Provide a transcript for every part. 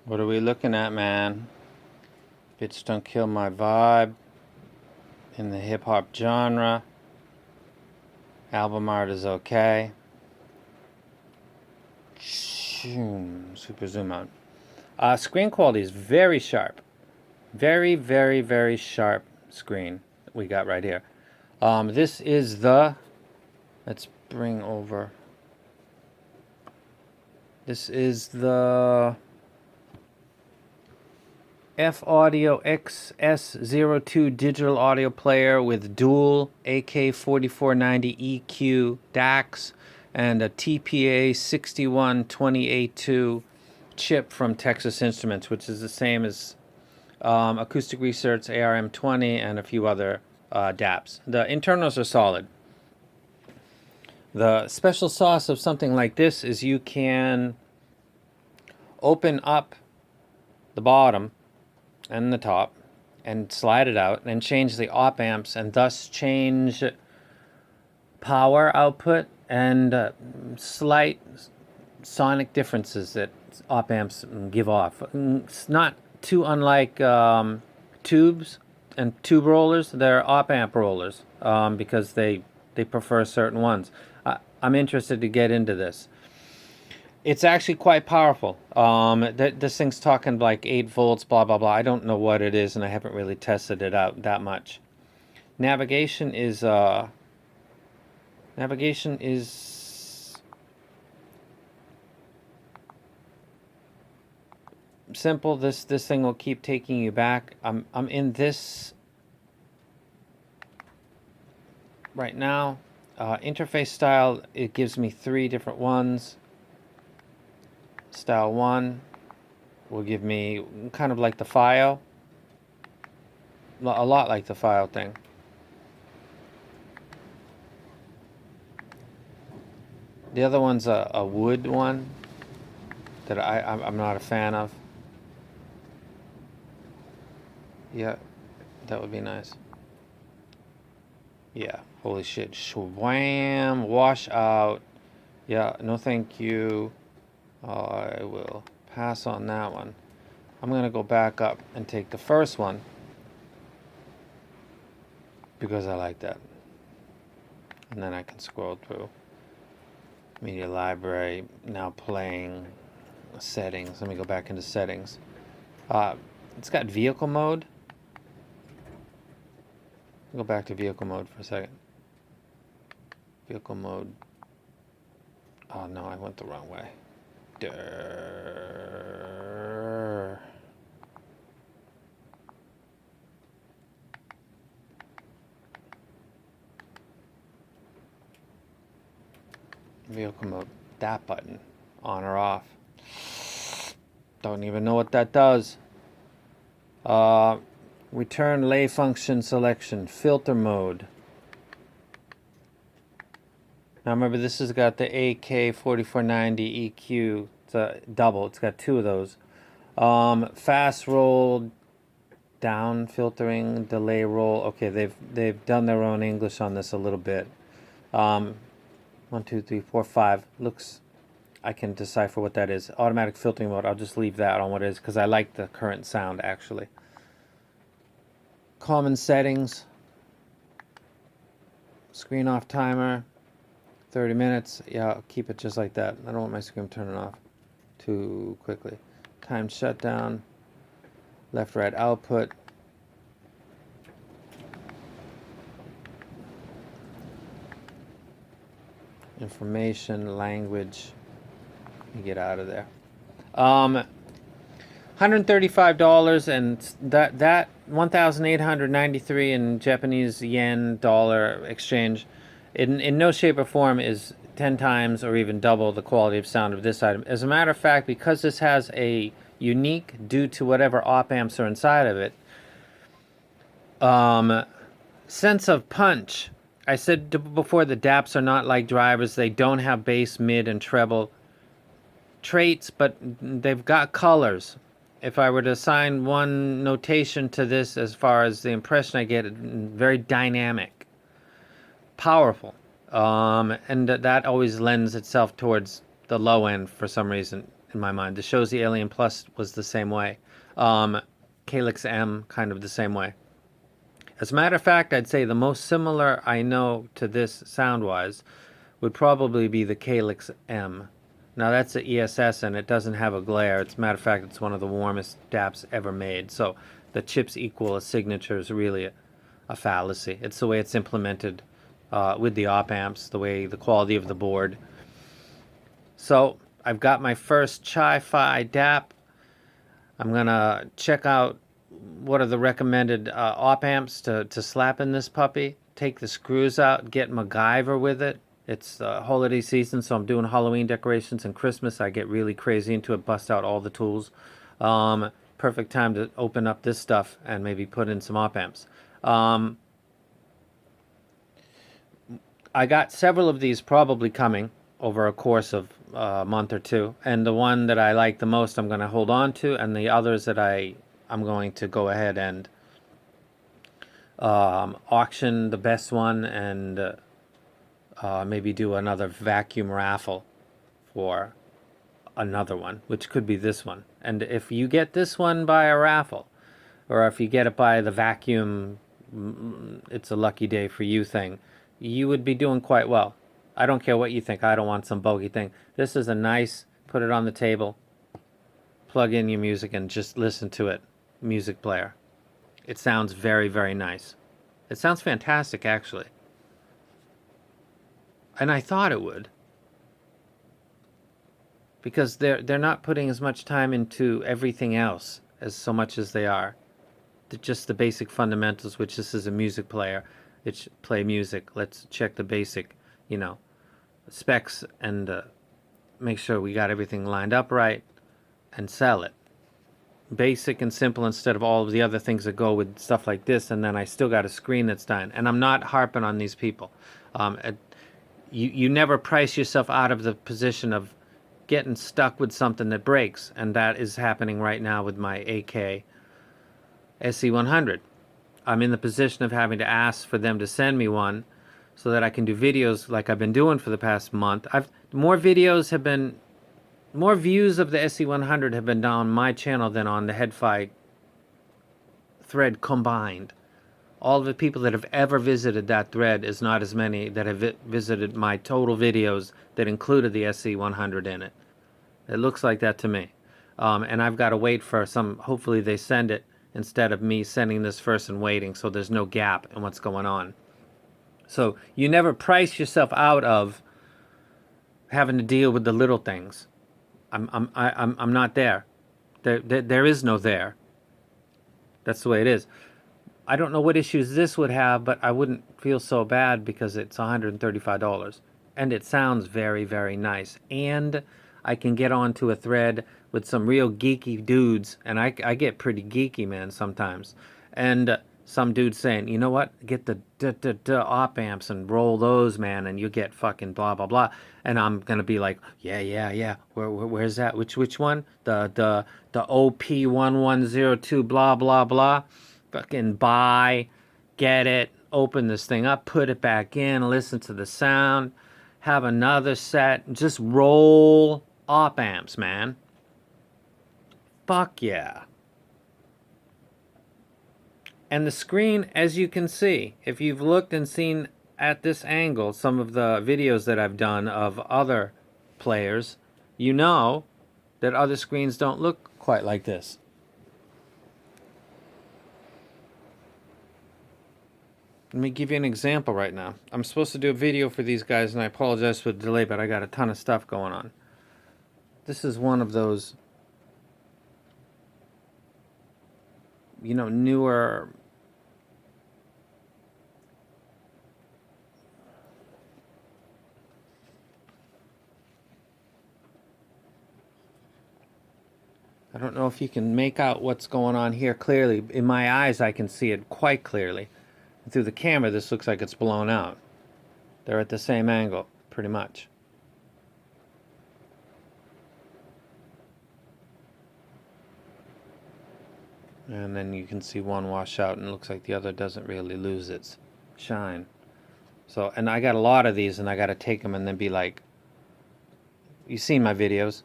What are we looking at, man? Bitch Don't Kill My Vibe in the hip-hop genre. Album art is okay. Super zoom out. Screen quality is very sharp. Very, very, very sharp screen we got right here. This is the... Let's bring over... This is the... F.Audio XS-02 digital audio player with dual AK4490EQ DACs and a TPA6120A2 chip from Texas Instruments, which is the same as Acoustic Research ARM20 and a few other DAPs. The internals are solid. The special sauce of something like this is you can open up the bottom and the top and slide it out and change the op amps and thus change power output and slight sonic differences that op amps give off. It's not too unlike tubes and tube rollers. They're op amp rollers because they prefer certain ones. I'm interested to get into this. It's actually quite powerful. This thing's talking like 8 volts, blah, blah, blah. I don't know what it is, and I haven't really tested it out that much. Navigation is simple. This thing will keep taking you back. I'm in this right now. Interface style, it gives me 3 different ones. Style 1 will give me kind of like the F.Audio, a lot like the F.Audio thing. The other one's a wood one that I'm not a fan of. Yeah, that would be nice. Yeah, holy shit. Shwam, wash out. Yeah, no thank you. I will pass on that one. I'm going to go back up and take the first one because I like that. And then I can scroll through. Media library, now playing settings. Let me go back into settings. It's got vehicle mode. Go back to vehicle mode for a second. Vehicle mode. Oh no, I went the wrong way. Vehicle mode. That button. On or off. Don't even know what that does. Return lay function selection. Filter mode. Now remember, this has got the AK4490EQ. It's a double. It's got 2 of those. Fast roll, down filtering, delay roll. Okay, they've done their own English on this a little bit. 1, 2, 3, 4, 5. Looks, I can decipher what that is. Automatic filtering mode. I'll just leave that on what it is because I like the current sound actually. Common settings. Screen off timer. 30 minutes. Yeah, I'll keep it just like that. I don't want my screen turning off too quickly. Time shutdown. Left right output. Information, language. You get out of there. $135 and that 1,893 in Japanese yen dollar exchange. In no shape or form is 10 times or even double the quality of sound of this item. As a matter of fact, because this has a unique, due to whatever op amps are inside of it, sense of punch. I said before the DAPs are not like drivers. They don't have bass, mid, and treble traits, but they've got colors. If I were to assign one notation to this as far as the impression I get, very dynamic. Powerful, and that always lends itself towards the low end for some reason. in my mind. The Shozy Alien Plus was the same way. Calyx M, kind of the same way. As a matter of fact, I'd say the most similar I know to this sound-wise would probably be the Calyx M. Now that's the ESS and it doesn't have a glare. As a matter of fact, it's one of the warmest DAPs ever made. So the chips equal a signature is really a fallacy. It's the way it's implemented with the op amps, the way the quality of the board. So I've got my first Chi-Fi DAP. I'm gonna check out what are the recommended op amps to slap in this puppy. Take the screws out, get MacGyver with it. It's holiday season, so I'm doing Halloween decorations and Christmas. I get really crazy into it, bust out all the tools. Perfect time to open up this stuff and maybe put in some op amps. I got several of these probably coming over a course of a month or two, and the one that I like the most I'm going to hold on to, and the others that I'm going to go ahead and auction the best one and maybe do another vacuum raffle for another one, which could be this one. And if you get this one by a raffle, or if you get it by the vacuum, it's a lucky day for you thing, you would be doing quite well. I don't care what you think. I don't want some bogey thing. This is a nice, put it on the table, plug in your music and just listen to it. Music player. It sounds very, very nice. It sounds fantastic, actually. And I thought it would. Because they're not putting as much time into everything else as so much as they are. Just the basic fundamentals, which this is a music player. It's play music. Let's check the basic, specs and make sure we got everything lined up right and sell it. Basic and simple instead of all of the other things that go with stuff like this, and then I still got a screen that's dying. And I'm not harping on these people. You never price yourself out of the position of getting stuck with something that breaks, and that is happening right now with my AK SE100. I'm in the position of having to ask for them to send me one so that I can do videos like I've been doing for the past month. More views of the SE100 have been on my channel than on the HeadFi thread combined. All the people that have ever visited that thread is not as many that have visited my total videos that included the SE100 in it. It looks like that to me. And I've got to wait for hopefully they send it instead of me sending this first and waiting, so there's no gap in what's going on. So you never price yourself out of having to deal with the little things. I'm not there. There is no there. That's the way it is. I don't know what issues this would have, but I wouldn't feel so bad because it's $135. And it sounds very, very nice. And I can get onto a thread with some real geeky dudes. And I get pretty geeky, man, sometimes. And some dude saying, you know what? Get the op amps and roll those, man, and you get fucking blah, blah, blah. And I'm going to be like, yeah. Where's that? Which one? The OP1102 blah, blah, blah. Fucking buy, get it, open this thing up, put it back in, listen to the sound, have another set, just roll op amps, man. Fuck yeah. And the screen, as you can see, if you've looked and seen at this angle some of the videos that I've done of other players, you know that other screens don't look quite like this. Let me give you an example right now. I'm supposed to do a video for these guys, and I apologize for the delay, but I got a ton of stuff going on. This is one of those, newer... I don't know if you can make out what's going on here clearly. In my eyes, I can see it quite clearly. Through the camera, this looks like it's blown out. They're at the same angle, pretty much. And then you can see one wash out, and it looks like the other doesn't really lose its shine. So, and I got a lot of these, and I got to take them and then be like, you've seen my videos,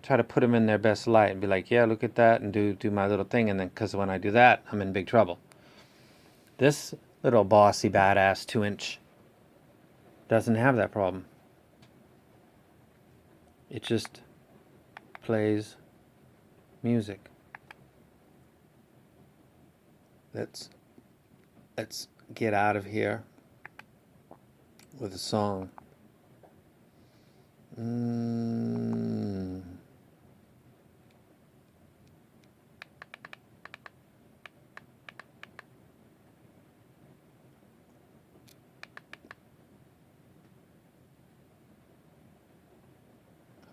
try to put them in their best light and be like, yeah, look at that, and do my little thing. And then, because when I do that, I'm in big trouble. This little bossy badass 2-inch doesn't have that problem. It just plays music. Let's get out of here with a song. How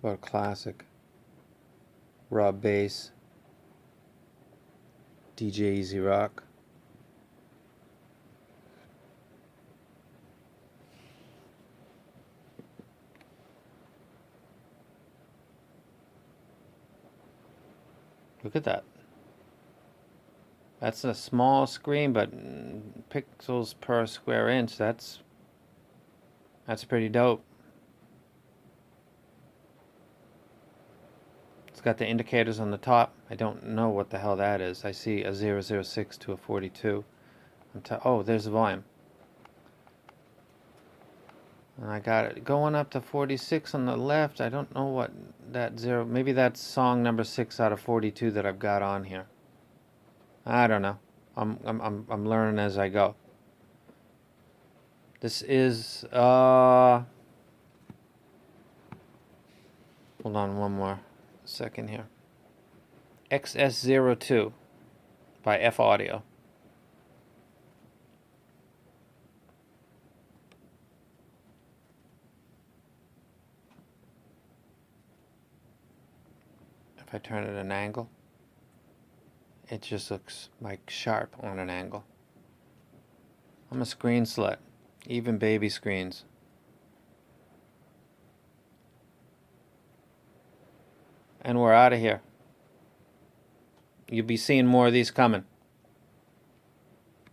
about a classic? Raw bass, DJ Easy Rock. Look at that. That's a small screen, but pixels per square inch, that's pretty dope. It's got the indicators on the top. I don't know what the hell that is. I see a 006 to a 42. Oh, there's the volume. And I got it going up to 46 on the left. I don't know what that zero. Maybe that's song number 6 out of 42 that I've got on here. I don't know. I'm learning as I go. This is hold on one more second here. XS-02 by F.Audio. If I turn it at an angle, it just looks like sharp on an angle. I'm a screen slut, even baby screens. And we're out of here. You'll be seeing more of these coming.